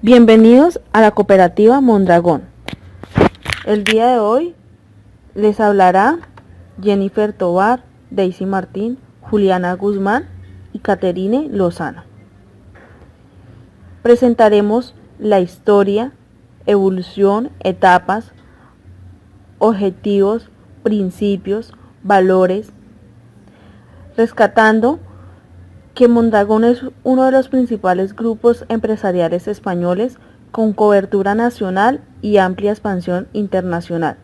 Bienvenidos a la cooperativa Mondragón. El día de hoy les hablará Jennifer Tovar, Daisy Martín, Juliana Guzmán y Caterine Lozano. Presentaremos la historia, evolución, etapas, objetivos, principios, valores, rescatando que Mondragón es uno de los principales grupos empresariales españoles con cobertura nacional y amplia expansión internacional,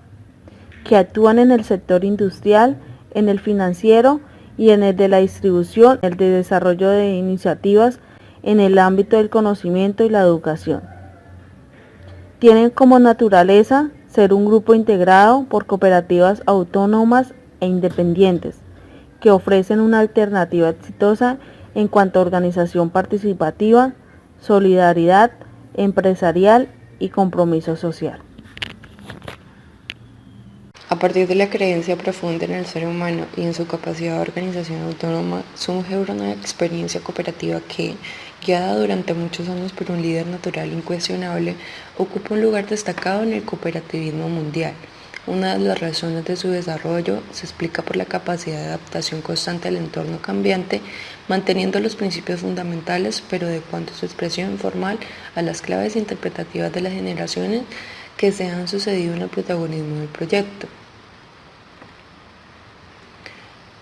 que actúan en el sector industrial, en el financiero y en el de la distribución, el de desarrollo de iniciativas en el ámbito del conocimiento y la educación. Tienen como naturaleza ser un grupo integrado por cooperativas autónomas e independientes, que ofrecen una alternativa exitosa en cuanto a organización participativa, solidaridad empresarial y compromiso social. A partir de la creencia profunda en el ser humano y en su capacidad de organización autónoma, surge una experiencia cooperativa que, guiada durante muchos años por un líder natural incuestionable, ocupa un lugar destacado en el cooperativismo mundial. Una de las razones de su desarrollo se explica por la capacidad de adaptación constante al entorno cambiante, manteniendo los principios fundamentales, pero adecuando su expresión formal a las claves interpretativas de las generaciones que se han sucedido en el protagonismo del proyecto.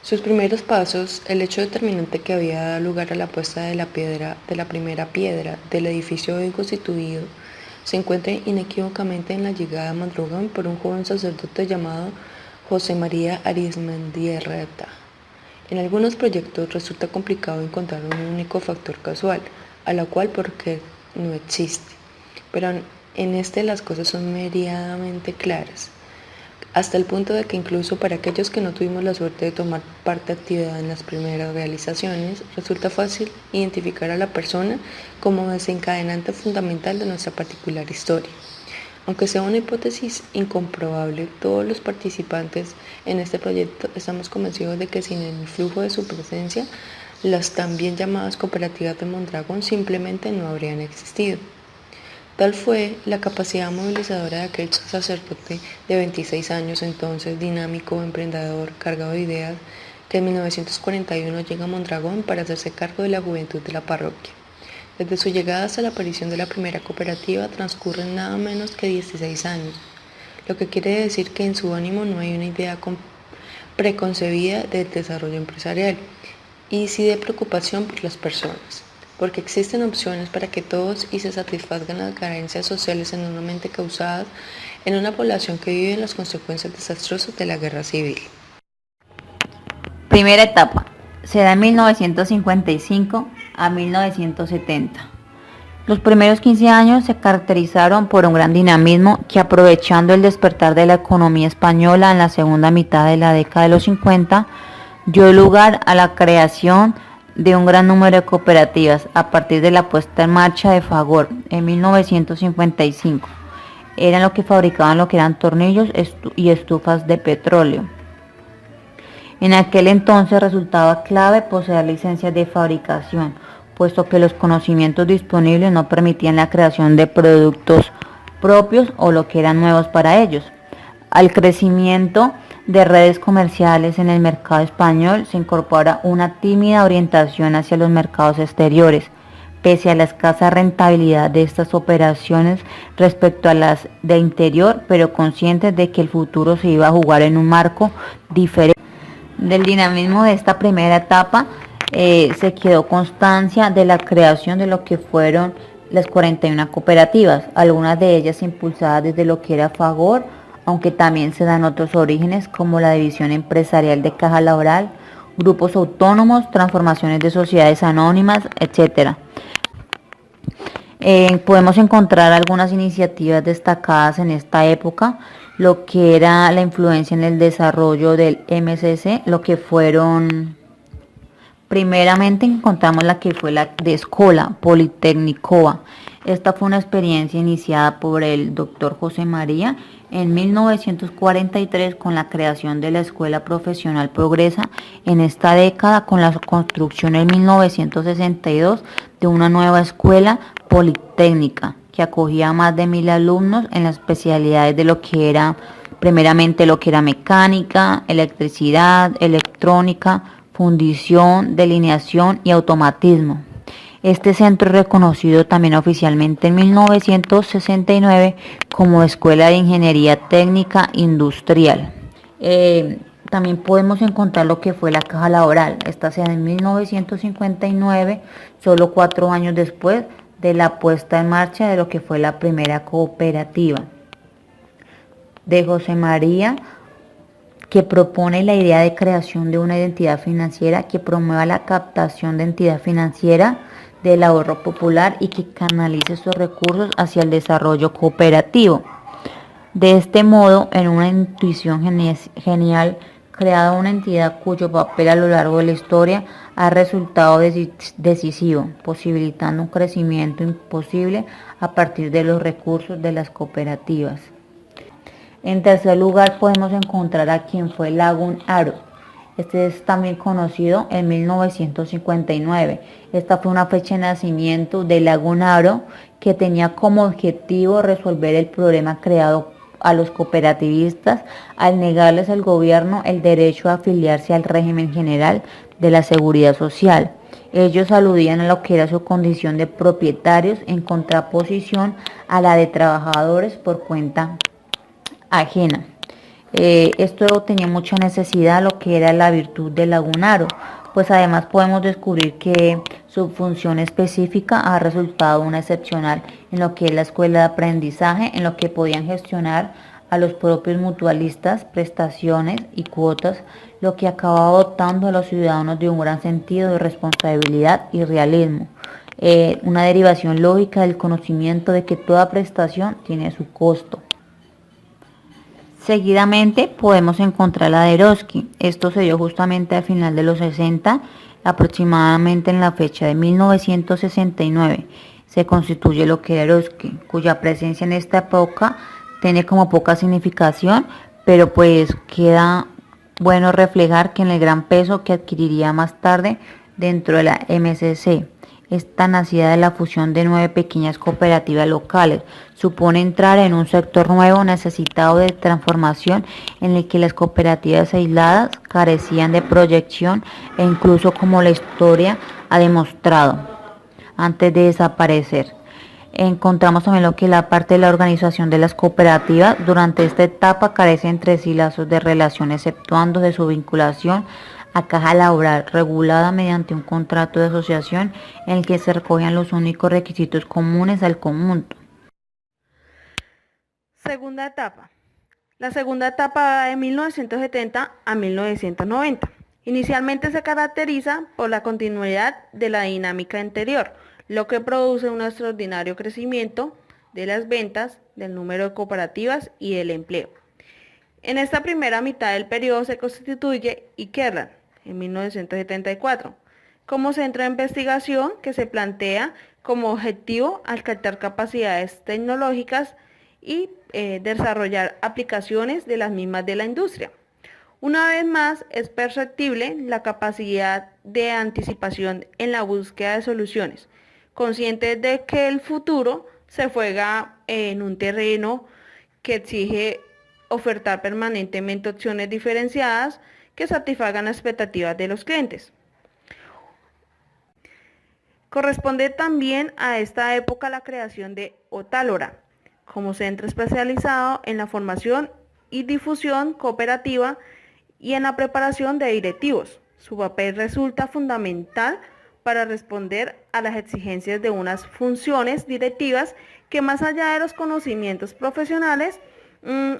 Sus primeros pasos, el hecho determinante que había dado lugar a la puesta de la primera piedra del edificio hoy constituido, se encuentra inequívocamente en la llegada a Mondragón por un joven sacerdote llamado José María Arizmendiarreta. En algunos proyectos resulta complicado encontrar un único factor casual, a la cual porque no existe, pero en este las cosas son meridianamente claras, hasta el punto de que incluso para aquellos que no tuvimos la suerte de tomar parte activa en las primeras realizaciones, resulta fácil identificar a la persona como desencadenante fundamental de nuestra particular historia. Aunque sea una hipótesis incomprobable, todos los participantes en este proyecto estamos convencidos de que sin el flujo de su presencia, las también llamadas cooperativas de Mondragón simplemente no habrían existido. Tal fue la capacidad movilizadora de aquel sacerdote de 26 años, entonces dinámico, emprendedor, cargado de ideas, que en 1941 llega a Mondragón para hacerse cargo de la juventud de la parroquia. Desde su llegada hasta la aparición de la primera cooperativa transcurren nada menos que 16 años, lo que quiere decir que en su ánimo no hay una idea preconcebida del desarrollo empresarial, y sí de preocupación por las personas, porque existen opciones para que todos y se satisfagan las carencias sociales enormemente causadas en una población que vive las consecuencias desastrosas de la guerra civil. Primera etapa. Se da en 1955 a 1970. Los primeros 15 años se caracterizaron por un gran dinamismo que, aprovechando el despertar de la economía española en la segunda mitad de la década de los 50, dio lugar a la creación de un gran número de cooperativas a partir de la puesta en marcha de Fagor en 1955. Eran los que fabricaban lo que eran tornillos y estufas de petróleo. En aquel entonces resultaba clave poseer licencias de fabricación, puesto que los conocimientos disponibles no permitían la creación de productos propios o lo que eran nuevos para ellos. Al crecimiento de redes comerciales en el mercado español se incorpora una tímida orientación hacia los mercados exteriores, pese a la escasa rentabilidad de estas operaciones respecto a las de interior, pero conscientes de que el futuro se iba a jugar en un marco diferente. Del dinamismo de esta primera etapa se quedó constancia de la creación de lo que fueron las 41 cooperativas, algunas de ellas impulsadas desde lo que era Fagor, aunque también se dan otros orígenes como la división empresarial de Caja Laboral, grupos autónomos, transformaciones de sociedades anónimas, etc. Podemos encontrar algunas iniciativas destacadas en esta época, lo que era la influencia en el desarrollo del MSC, lo que fueron, primeramente encontramos la que fue la de Escola Politécnico. Esta fue una experiencia iniciada por el doctor José María en 1943 con la creación de la Escuela Profesional Progresa, en esta década con la construcción en 1962 de una nueva escuela politécnica, que acogía a más de 1.000 alumnos en las especialidades de lo que era, primeramente lo que era mecánica, electricidad, electrónica, fundición, delineación y automatismo. Este centro es reconocido también oficialmente en 1969 como Escuela de Ingeniería Técnica Industrial. También podemos encontrar lo que fue la Caja Laboral. Esta se da en 1959, solo 4 años después de la puesta en marcha de lo que fue la primera cooperativa de José María, que propone la idea de creación de una identidad financiera que promueva la captación de entidad financiera del ahorro popular y que canalice estos recursos hacia el desarrollo cooperativo. De este modo, en una intuición genial, creada una entidad cuyo papel a lo largo de la historia ha resultado decisivo, posibilitando un crecimiento imposible a partir de los recursos de las cooperativas. En tercer lugar podemos encontrar a quien fue Lagún Aro. Este es también conocido en 1959. Esta fue una fecha de nacimiento de Lagún Aro que tenía como objetivo resolver el problema creado a los cooperativistas al negarles al gobierno el derecho a afiliarse al régimen general de la seguridad social. Ellos aludían a lo que era su condición de propietarios en contraposición a la de trabajadores por cuenta ajena. Esto tenía mucha necesidad, lo que era la virtud del Lagún Aro, pues además podemos descubrir que su función específica ha resultado una excepcional en lo que es la escuela de aprendizaje, en lo que podían gestionar a los propios mutualistas, prestaciones y cuotas, lo que acababa dotando a los ciudadanos de un gran sentido de responsabilidad y realismo. Una derivación lógica del conocimiento de que toda prestación tiene su costo. Seguidamente podemos encontrar la de Eroski. Esto se dio justamente al final de los 60, aproximadamente en la fecha de 1969. Se constituye lo que era Eroski, cuya presencia en esta época tiene como poca significación, pero pues queda bueno reflejar que en el gran peso que adquiriría más tarde dentro de la MCC. Esta nacida de la fusión de 9 pequeñas cooperativas locales supone entrar en un sector nuevo necesitado de transformación en el que las cooperativas aisladas carecían de proyección e incluso, como la historia ha demostrado, antes de desaparecer. Encontramos también lo que la parte de la organización de las cooperativas durante esta etapa carece entre sí lazos de relación, exceptuando de su vinculación a caja laboral regulada mediante un contrato de asociación en el que se recogían los únicos requisitos comunes al conjunto. Segunda etapa. La segunda etapa va de 1970 a 1990. Inicialmente se caracteriza por la continuidad de la dinámica anterior, lo que produce un extraordinario crecimiento de las ventas, del número de cooperativas y del empleo. En esta primera mitad del periodo se constituye Ikerlan, en 1974, como centro de investigación que se plantea como objetivo alcanzar capacidades tecnológicas y desarrollar aplicaciones de las mismas de la industria. Una vez más, es perceptible la capacidad de anticipación en la búsqueda de soluciones, conscientes de que el futuro se juega en un terreno que exige ofertar permanentemente opciones diferenciadas que satisfagan las expectativas de los clientes. Corresponde también a esta época la creación de Otálora, como centro especializado en la formación y difusión cooperativa y en la preparación de directivos. Su papel resulta fundamental para responder a las exigencias de unas funciones directivas que, más allá de los conocimientos profesionales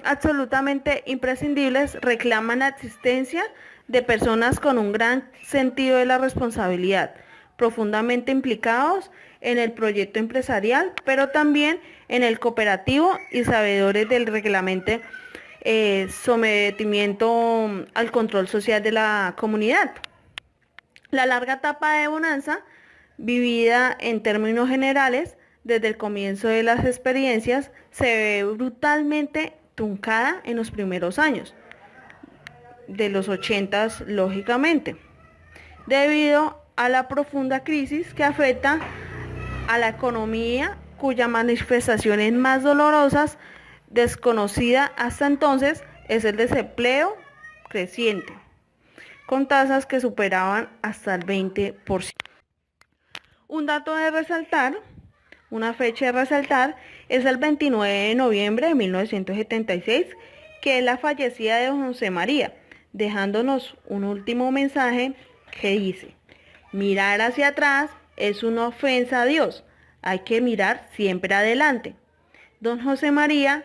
absolutamente imprescindibles, reclaman la existencia de personas con un gran sentido de la responsabilidad, profundamente implicados en el proyecto empresarial, pero también en el cooperativo y sabedores del reglamento, sometimiento al control social de la comunidad. La larga etapa de bonanza, vivida en términos generales desde el comienzo de las experiencias, se ve brutalmente truncada en los primeros años de los 80, lógicamente, debido a la profunda crisis que afecta a la economía cuya manifestaciones más dolorosas, desconocida hasta entonces, es el desempleo creciente, con tasas que superaban hasta el 20%. Un dato de resaltar, una fecha de resaltar, es el 29 de noviembre de 1976, que es la fallecida de José María, dejándonos un último mensaje que dice: mirar hacia atrás es una ofensa a Dios, hay que mirar siempre adelante. Don José María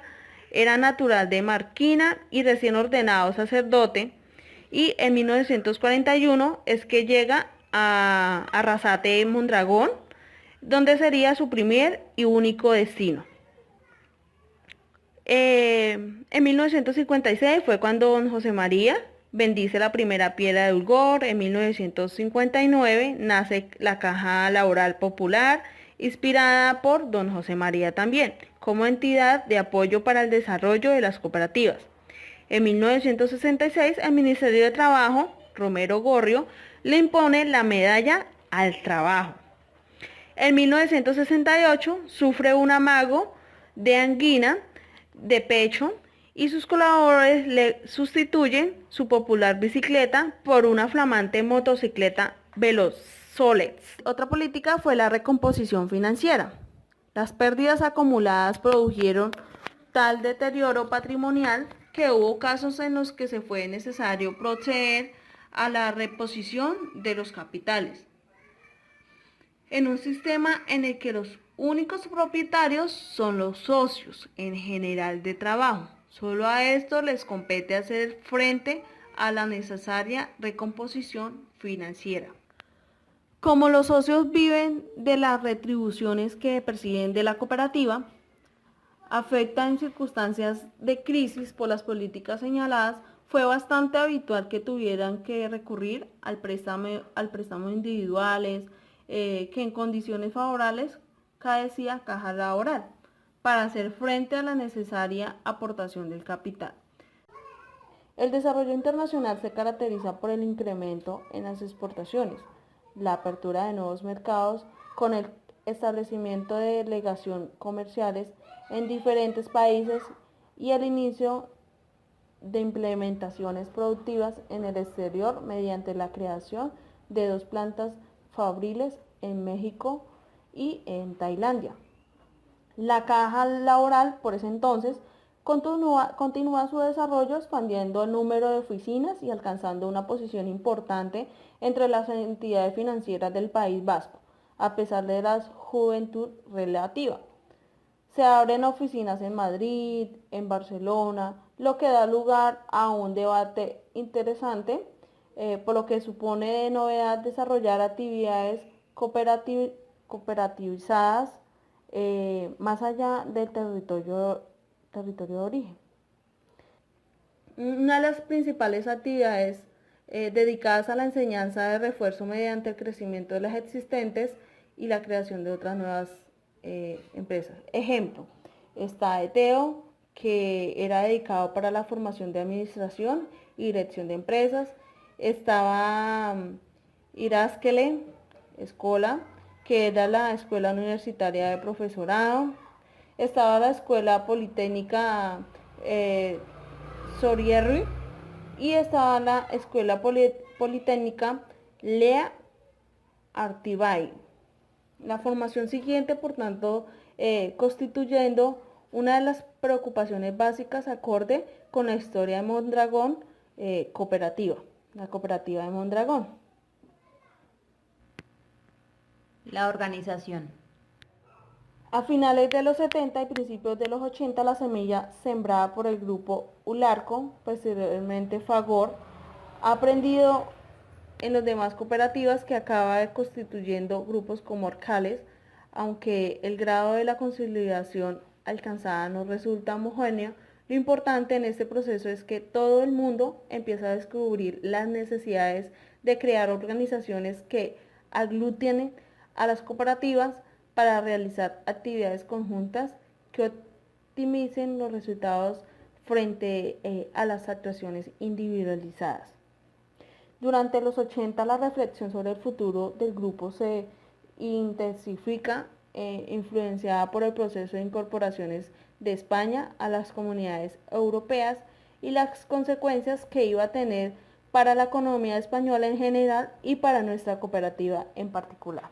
era natural de Marquina y recién ordenado sacerdote, y en 1941 es que llega a Arrasate, Mondragón, donde sería su primer y único destino. En 1956 fue cuando don José María bendice la primera piedra de Ulgor. En 1959 nace la Caja Laboral Popular, inspirada por don José María también, como entidad de apoyo para el desarrollo de las cooperativas. En 1966 el Ministerio de Trabajo, Romero Gorrio, le impone la medalla al trabajo. En 1968 sufre un amago de angina de pecho y sus colaboradores le sustituyen su popular bicicleta por una flamante motocicleta Velosolex. Otra política fue la recomposición financiera. Las pérdidas acumuladas produjeron tal deterioro patrimonial que hubo casos en los que se fue necesario proceder a la reposición de los capitales, en un sistema en el que los únicos propietarios son los socios, en general de trabajo. Solo a estos les compete hacer frente a la necesaria recomposición financiera. Como los socios viven de las retribuciones que perciben de la cooperativa, afecta en circunstancias de crisis por las políticas señaladas, fue bastante habitual que tuvieran que recurrir al préstamo individuales, que en condiciones favorables carecía caja laboral, para hacer frente a la necesaria aportación del capital. El desarrollo internacional se caracteriza por el incremento en las exportaciones, la apertura de nuevos mercados con el establecimiento de delegaciones comerciales en diferentes países y el inicio de implementaciones productivas en el exterior mediante la creación de 2 plantas fabriles en México y en Tailandia. La caja laboral, por ese entonces, continúa su desarrollo expandiendo el número de oficinas y alcanzando una posición importante entre las entidades financieras del País Vasco, a pesar de la juventud relativa. Se abren oficinas en Madrid, en Barcelona, lo que da lugar a un debate interesante, por lo que supone de novedad desarrollar actividades cooperativizadas más allá del territorio de origen. Una de las principales actividades dedicadas a la enseñanza de refuerzo mediante el crecimiento de las existentes y la creación de otras nuevas empresas. Ejemplo, está ETEO, que era dedicado para la formación de administración y dirección de empresas. Estaba Iraskele, Escola, que era la escuela universitaria de profesorado. Estaba la escuela politécnica Sorierri y estaba la escuela politécnica Lea Artibay. La formación siguiente, por tanto, constituyendo una de las preocupaciones básicas acorde con la historia de Mondragón cooperativa, la cooperativa de Mondragón. La organización. A finales de los 70 y principios de los 80, la semilla sembrada por el grupo Ularco, posteriormente Fagor, ha aprendido en las demás cooperativas que acaba de constituyendo grupos comarcales, aunque el grado de la consolidación alcanzada no resulta homogéneo. Lo importante en este proceso es que todo el mundo empieza a descubrir las necesidades de crear organizaciones que aglutinen a las cooperativas para realizar actividades conjuntas que optimicen los resultados frente a las actuaciones individualizadas. Durante los 80 la reflexión sobre el futuro del grupo se intensifica influenciada por el proceso de incorporaciones de España a las comunidades europeas y las consecuencias que iba a tener para la economía española en general y para nuestra cooperativa en particular.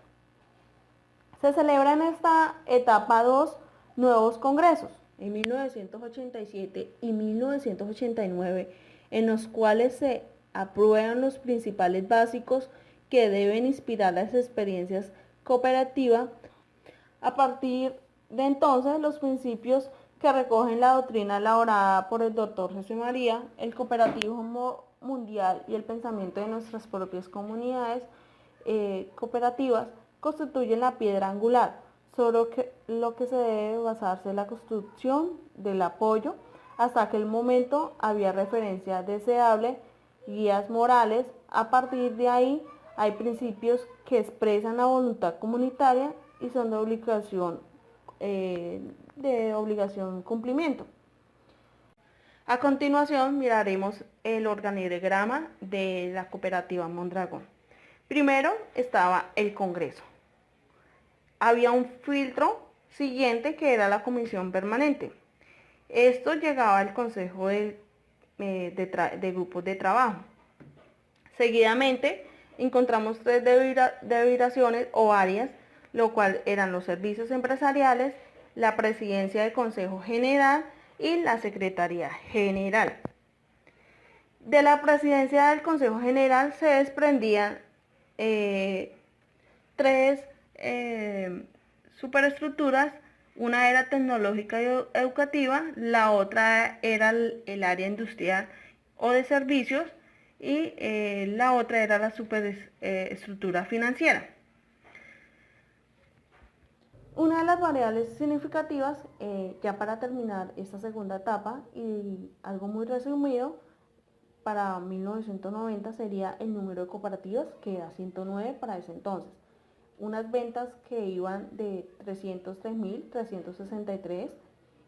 Se celebran en esta etapa dos nuevos congresos, en 1987 y 1989, en los cuales se aprueban los principales básicos que deben inspirar las experiencias cooperativas. A partir de entonces, los principios que recogen la doctrina elaborada por el Dr. José María, el cooperativismo mundial y el pensamiento de nuestras propias comunidades cooperativas constituyen la piedra angular sobre lo que se debe basarse la construcción del apoyo. Hasta aquel momento había referencia deseable, guías morales. A partir de ahí hay principios que expresan la voluntad comunitaria y son de obligación cumplimiento. A continuación miraremos el organigrama de la cooperativa Mondragón. Primero estaba el Congreso. Había un filtro siguiente que era la comisión permanente. Esto llegaba al consejo de grupos de trabajo. Seguidamente encontramos tres deliberaciones o áreas, lo cual eran los servicios empresariales, la presidencia del Consejo General y la Secretaría General. De la presidencia del Consejo General se desprendían tres superestructuras. Una era tecnológica y educativa, la otra era el área industrial o de servicios y la otra era la superestructura financiera. Una de las variables significativas, ya para terminar esta segunda etapa y algo muy resumido, para 1990 sería el número de cooperativas, que era 109 para ese entonces. Unas ventas que iban de 303.363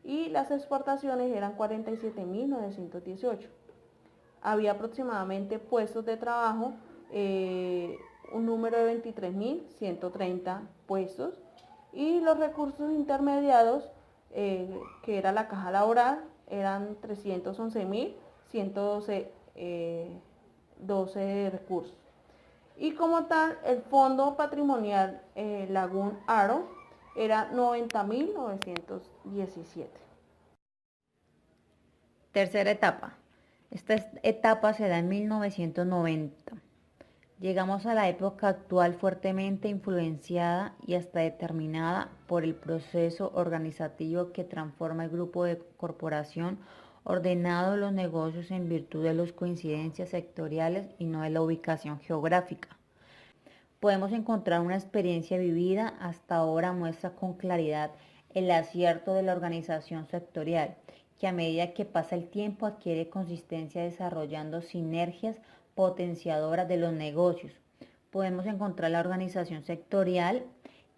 y las exportaciones eran 47.918. Había aproximadamente puestos de trabajo, un número de 23.130 puestos, y los recursos intermediados, que era la caja laboral, eran 311.112 recursos. Y como tal, el fondo patrimonial Lagún Aro era 90.917. Tercera etapa. Esta etapa se da en 1990. Llegamos a la época actual fuertemente influenciada y hasta determinada por el proceso organizativo que transforma el grupo de corporación ordenado los negocios en virtud de las coincidencias sectoriales y no de la ubicación geográfica. Podemos encontrar una experiencia vivida hasta ahora muestra con claridad el acierto de la organización sectorial, que a medida que pasa el tiempo adquiere consistencia desarrollando sinergias potenciadoras de los negocios. Podemos encontrar la organización sectorial,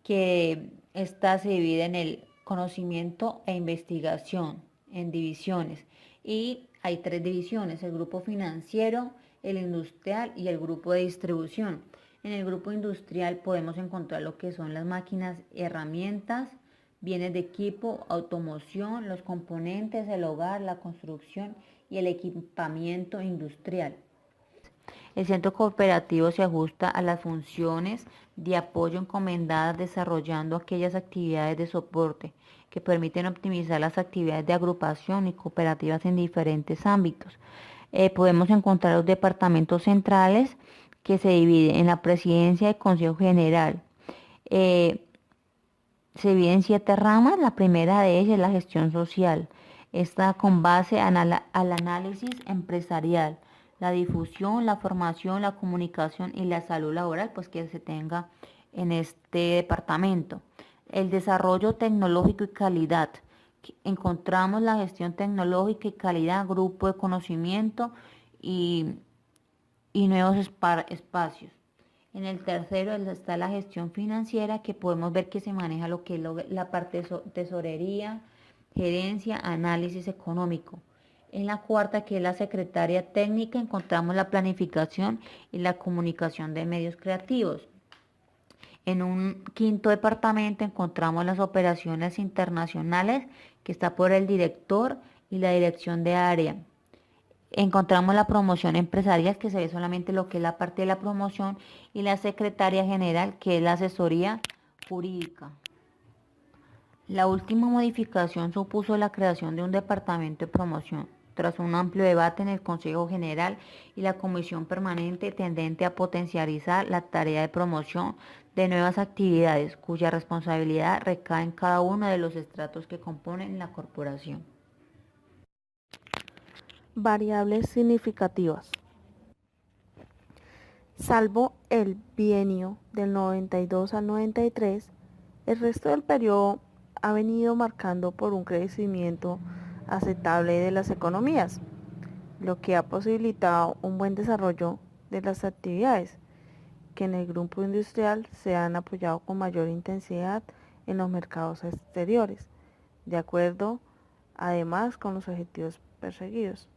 que esta se divide en el conocimiento e investigación, en divisiones, y hay tres divisiones: el grupo financiero, el industrial y el grupo de distribución. En el grupo industrial podemos encontrar lo que son las máquinas, herramientas, bienes de equipo, automoción, los componentes, el hogar, la construcción y el equipamiento industrial. El centro cooperativo se ajusta a las funciones de apoyo encomendadas, desarrollando aquellas actividades de soporte que permiten optimizar las actividades de agrupación y cooperativas en diferentes ámbitos. Podemos encontrar los departamentos centrales, que se dividen en la presidencia del Consejo General. Se divide en 7 ramas. La primera de ellas es la gestión social. Esta con base al análisis empresarial, la difusión, la formación, la comunicación y la salud laboral, pues que se tenga en este departamento. El desarrollo tecnológico y calidad. Encontramos la gestión tecnológica y calidad, grupo de conocimiento y nuevos espacios. En el tercero está la gestión financiera, que podemos ver que se maneja lo que es la parte de tesorería, gerencia, análisis económico. En la cuarta, que es la secretaria técnica, encontramos la planificación y la comunicación de medios creativos. En un quinto departamento encontramos las operaciones internacionales, que está por el director y la dirección de área. Encontramos la promoción empresarial, que se ve solamente lo que es la parte de la promoción, y la secretaria general, que es la asesoría jurídica. La última modificación supuso la creación de un departamento de promoción, tras un amplio debate en el Consejo General y la Comisión Permanente tendente a potencializar la tarea de promoción de nuevas actividades, cuya responsabilidad recae en cada uno de los estratos que componen la corporación. Variables significativas. Salvo el bienio del 92 al 93, el resto del periodo ha venido marcando por un crecimiento aceptable de las economías, lo que ha posibilitado un buen desarrollo de las actividades que en el grupo industrial se han apoyado con mayor intensidad en los mercados exteriores, de acuerdo además con los objetivos perseguidos.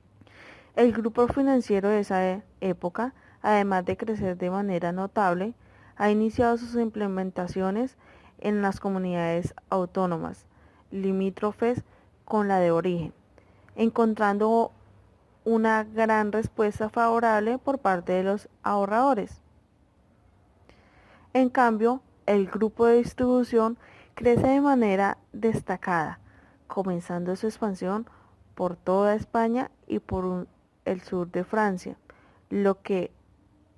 El grupo financiero de esa época, además de crecer de manera notable, ha iniciado sus implementaciones en las comunidades autónomas limítrofes con la de origen, encontrando una gran respuesta favorable por parte de los ahorradores. En cambio, el grupo de distribución crece de manera destacada, comenzando su expansión por toda España y por el sur de Francia, lo que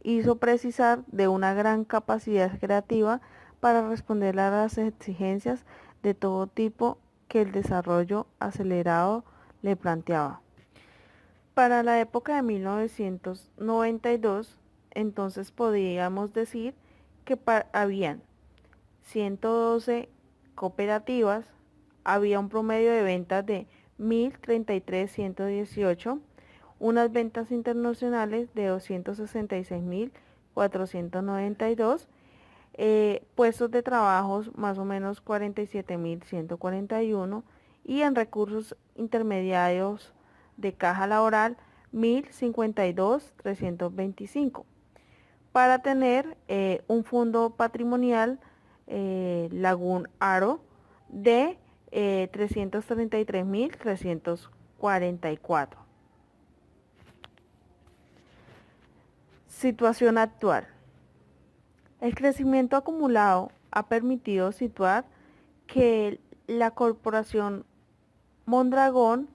hizo precisar de una gran capacidad creativa para responder a las exigencias de todo tipo que el desarrollo acelerado le planteaba. Para la época de 1992, entonces podríamos decir que habían 112 cooperativas, había un promedio de ventas de 1.033.118, unas ventas internacionales de 266.492, puestos de trabajos más o menos 47.141 y en recursos intermediarios de caja laboral 1.052.325 para tener un fondo patrimonial Lagún Aro de 333.344. Situación actual. El crecimiento acumulado ha permitido situar que la corporación Mondragón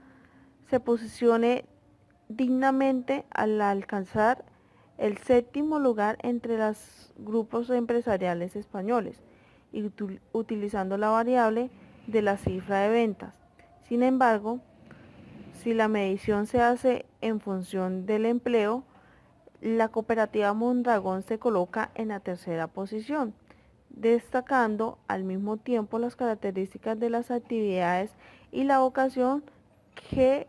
se posicione dignamente al alcanzar el séptimo lugar entre los grupos empresariales españoles, y utilizando la variable de la cifra de ventas. Sin embargo, si la medición se hace en función del empleo, la cooperativa Mondragón se coloca en la tercera posición, destacando al mismo tiempo las características de las actividades y la vocación que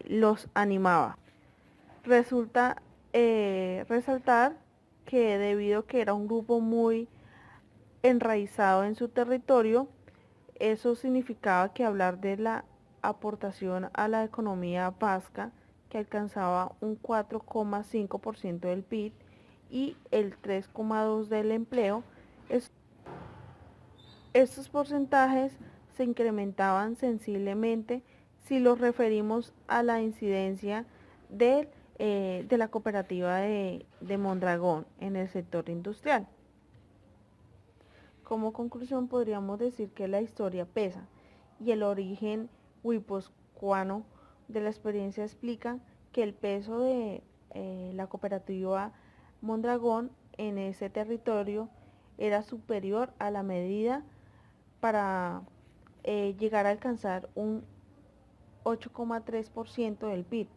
los animaba. Resulta resaltar que debido a que era un grupo muy enraizado en su territorio, eso significaba que hablar de la aportación a la economía vasca, que alcanzaba un 4,5% del PIB y el 3,2% del empleo, estos porcentajes se incrementaban sensiblemente si los referimos a la incidencia de la cooperativa de Mondragón en el sector industrial. Como conclusión podríamos decir que la historia pesa y el origen guipuzcoano de la experiencia explica que el peso de la cooperativa Mondragón en ese territorio era superior a la medida para llegar a alcanzar un 8,3% del PIB,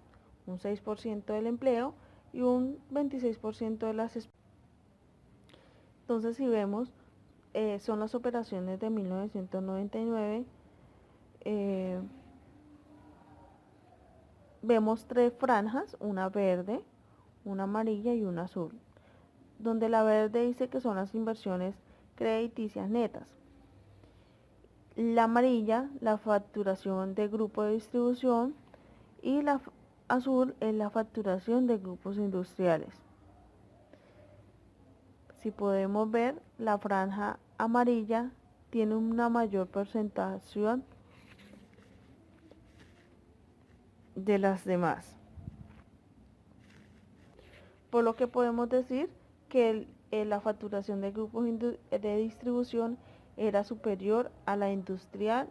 un 6% del empleo y un 26% de las exportaciones. Entonces, si vemos, son las operaciones de 1999. Vemos tres franjas, una verde, una amarilla y una azul, donde la verde dice que son las inversiones crediticias netas. La amarilla, la facturación de grupo de distribución, y la azul es la facturación de grupos industriales. Si podemos ver, la franja amarilla tiene una mayor presentación de las demás. Por lo que podemos decir que la facturación de grupos de distribución era superior a la industrial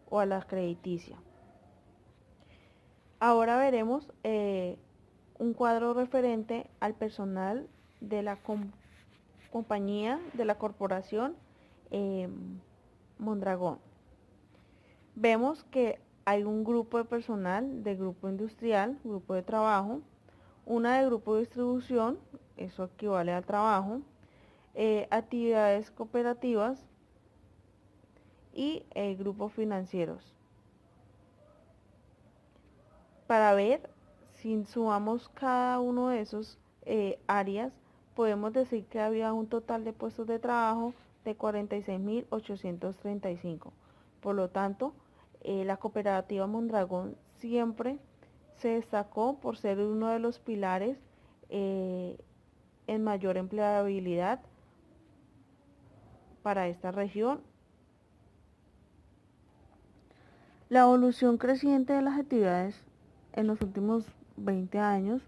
o a la crediticia. Ahora veremos un cuadro referente al personal de la compañía, de la corporación Mondragón. Vemos que hay un grupo de personal de grupo industrial, grupo de trabajo, una de grupo de distribución, eso equivale al trabajo, actividades cooperativas y grupos financieros. Para ver si sumamos cada uno de esos áreas, podemos decir que había un total de puestos de trabajo de 46.835. Por lo tanto, la cooperativa Mondragón siempre se destacó por ser uno de los pilares en mayor empleabilidad para esta región. La evolución creciente de las actividades en los últimos 20 años,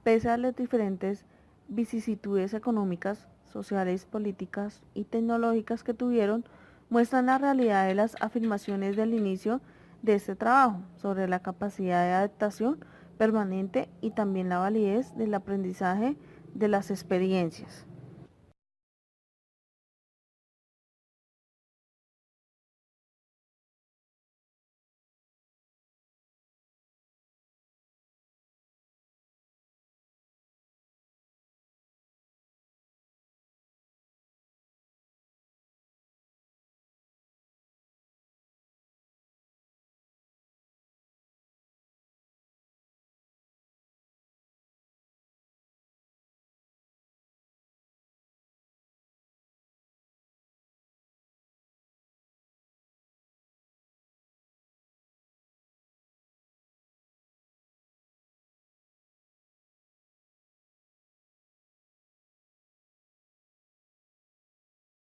pese a las diferentes vicisitudes económicas, sociales, políticas y tecnológicas que tuvieron, muestran la realidad de las afirmaciones del inicio de este trabajo sobre la capacidad de adaptación permanente y también la validez del aprendizaje de las experiencias.